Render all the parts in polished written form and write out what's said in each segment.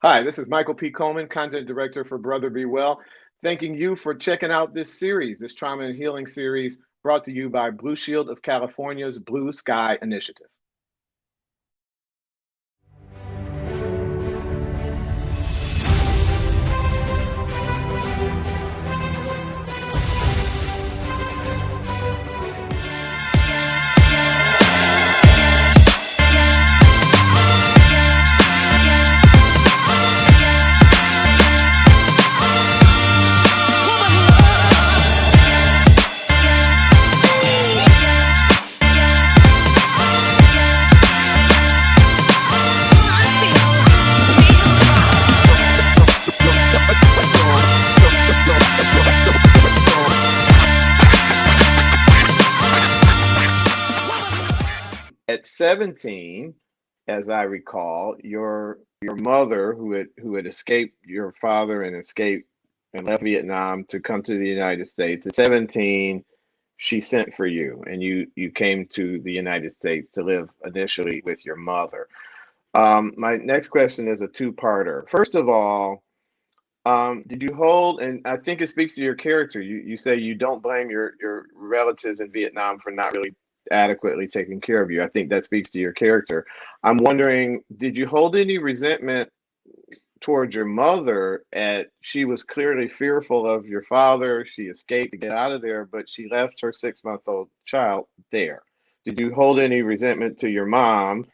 Hi, this is Michael P. Coleman, Content Director for Brother Be Well, thanking you for checking out this series, this trauma and healing series brought to you by Blue Shield of California's Blue Sky Initiative. At 17, as I recall, your mother, who had escaped your father and escaped and left Vietnam to come to the United States. At 17, she sent for you, and you came to the United States to live initially with your mother. My next question is a two-parter. First of all, did you hold, and I think it speaks to your character. You say you don't blame your relatives in Vietnam for not really adequately taking care of you. I think that speaks to your character. I'm wondering, did you hold any resentment towards your mother? At she was clearly fearful of your father. She escaped to get out of there, but she left her 6-month-old child there. Did you hold any resentment to your mom?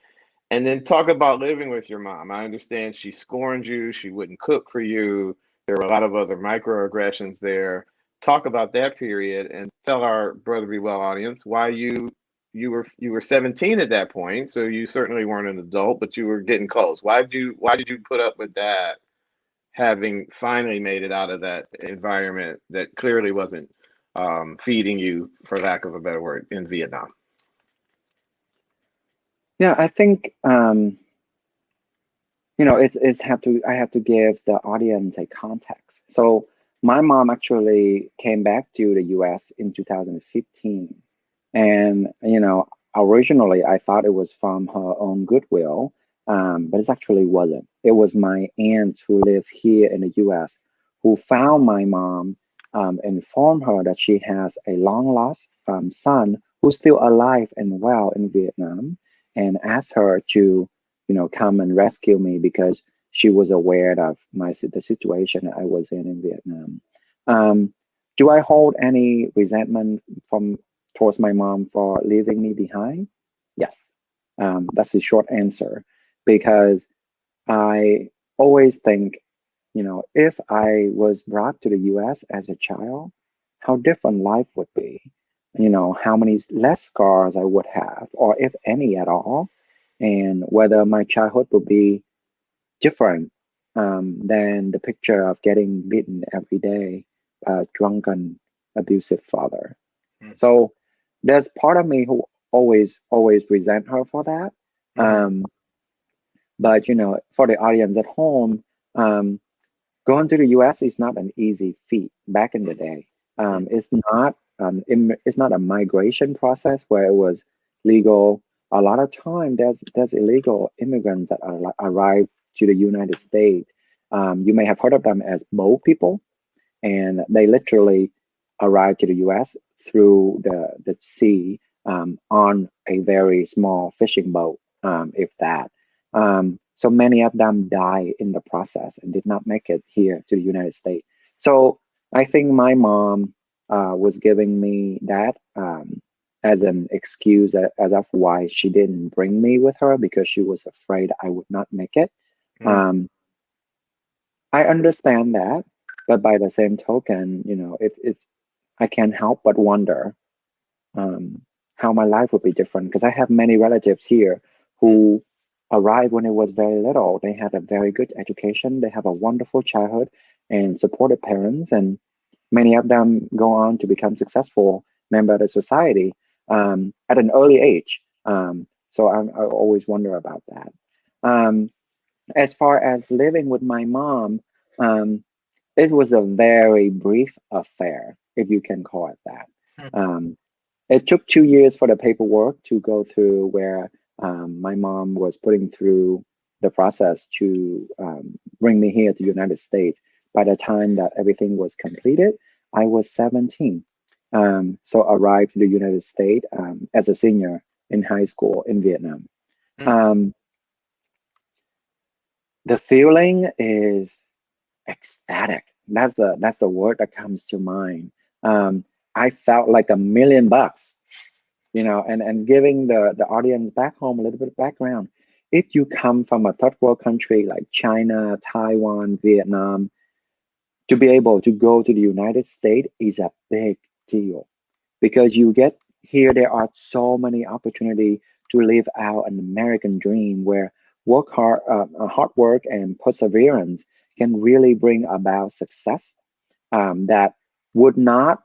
And then talk about living with your mom. I understand she scorned you, she wouldn't cook for you. There were a lot of other microaggressions there. Talk about that period and tell our Brother Be Well audience why you were 17 at that point, so you certainly weren't an adult, but you were getting close. Why did you put up with that, having finally made it out of that environment that clearly wasn't feeding you, for lack of a better word, in Vietnam? Yeah, I think it's have to I have to give the audience a context. So my mom actually came back to the US in 2015. And originally I thought it was from her own goodwill, but it actually wasn't. It was my aunt who lived here in the US who found my mom, informed her that she has a long lost son who's still alive and well in Vietnam, and asked her to come and rescue me because she was aware of the situation I was in Vietnam. Um, do I hold any resentment from towards my mom for leaving me behind? Yes. That's the short answer because I always think, if I was brought to the US as a child, how different life would be. How many less scars I would have, or if any at all, and whether my childhood would be different than the picture of getting beaten every day by a drunken, abusive father. So there's part of me who always resent her for that. Mm-hmm. Um, but for the audience at home, um, going to the US is not an easy feat back in the day. It's not a migration process where it was legal. A lot of time there's illegal immigrants that arrive to the United States. You may have heard of them as boat people, and they literally arrive to the US through the sea, on a very small fishing boat, if that. So many of them die in the process and did not make it here to the United States. So I think my mom was giving me that, as an excuse as of why she didn't bring me with her because she was afraid I would not make it. Mm-hmm. Um, I understand that, but by the same token, it's I can't help but wonder, um, how my life would be different because I have many relatives here who arrived when it was very little. They had a very good education, they have a wonderful childhood and supportive parents, and many of them go on to become successful member of the society, at an early age. So I always wonder about that. Um, as far as living with my mom, um, it was a very brief affair, if you can call it that. Um, it took 2 years for the paperwork to go through where, my mom was putting through the process to, bring me here to United States. By the time that everything was completed, I was 17. So arrived to the United States as a senior in high school in Vietnam. Mm, Um, the feeling is ecstatic. That's the word that comes to mind. I felt like $1 million, and giving the audience back home a little bit of background. If you come from a third world country like China, Taiwan, Vietnam, to be able to go to the United States is a big deal because you get here. There are so many opportunity to live out an American dream where hard work and perseverance can really bring about success that would not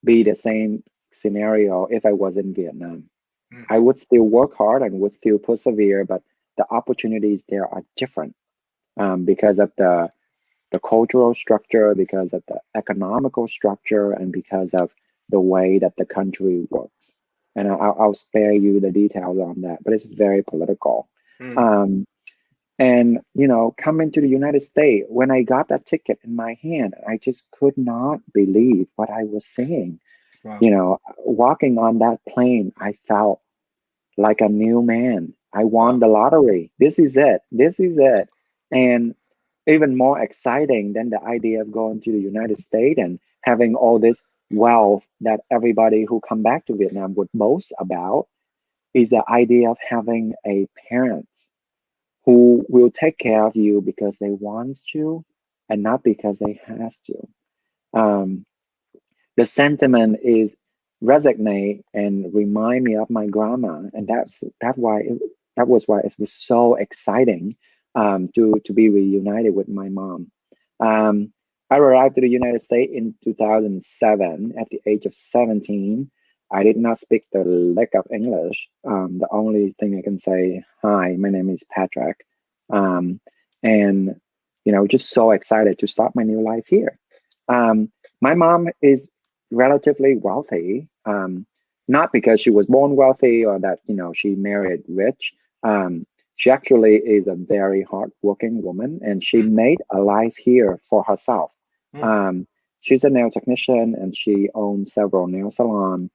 be the same scenario if I was in Vietnam. I mhm. would still work hard and would still persevere, but the opportunities there are different because of the cultural structure, because of the economical structure, and because of the way that the country works. And I'll spare you the details on that, but it's very political. Mm. Um, and coming to the United States, when I got that ticket in my hand, I just could not believe what I was seeing. Wow. Walking on that plane, I felt like a new man. I won Wow. the lottery. This is it. This is it. And even more exciting than the idea of going to the United States and having all this wealth that everybody who come back to Vietnam would boast about is the idea of having a parent who will take care of you because they want to and not because they has to. Um, the sentiment is resonate and remind me of my grandma, and that was why it was so exciting to be reunited with my mom. um, I arrived to the United States in 2007 at the age of 17. I did not speak the lick of English. The only thing I can say, hi, my name is Patrick. um, and just so excited to start my new life here. My mom is relatively wealthy, not because she was born wealthy or that she married rich. She actually is a very hardworking woman, and she Mm, made a life here for herself. mm, Um, she's a nail technician, and she owns several nail salons.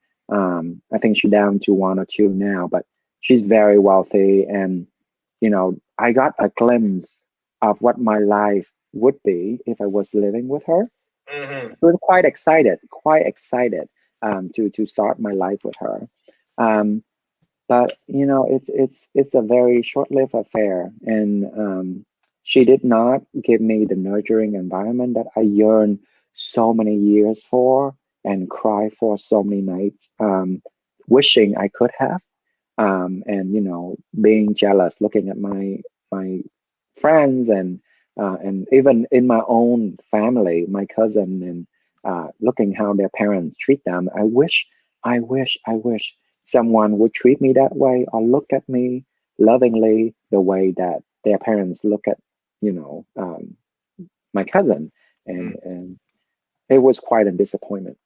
I think she's down to one or two now, but she's very wealthy. And I got a glimpse of what my life would be if I was living with her. mhm. So I'm quite excited to start my life with her. Um, but it's a very short-lived affair, and she did not give me the nurturing environment that I yearned so many years for and cry for so many nights, wishing I could have, and being jealous, looking at my friends and even in my own family, my cousin, and looking how their parents treat them. I wish someone would treat me that way or look at me lovingly the way that their parents look at my cousin, Mm. and it was quite a disappointment.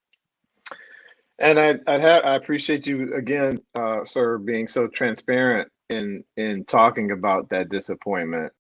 And I appreciate you again, sir, being so transparent in talking about that disappointment.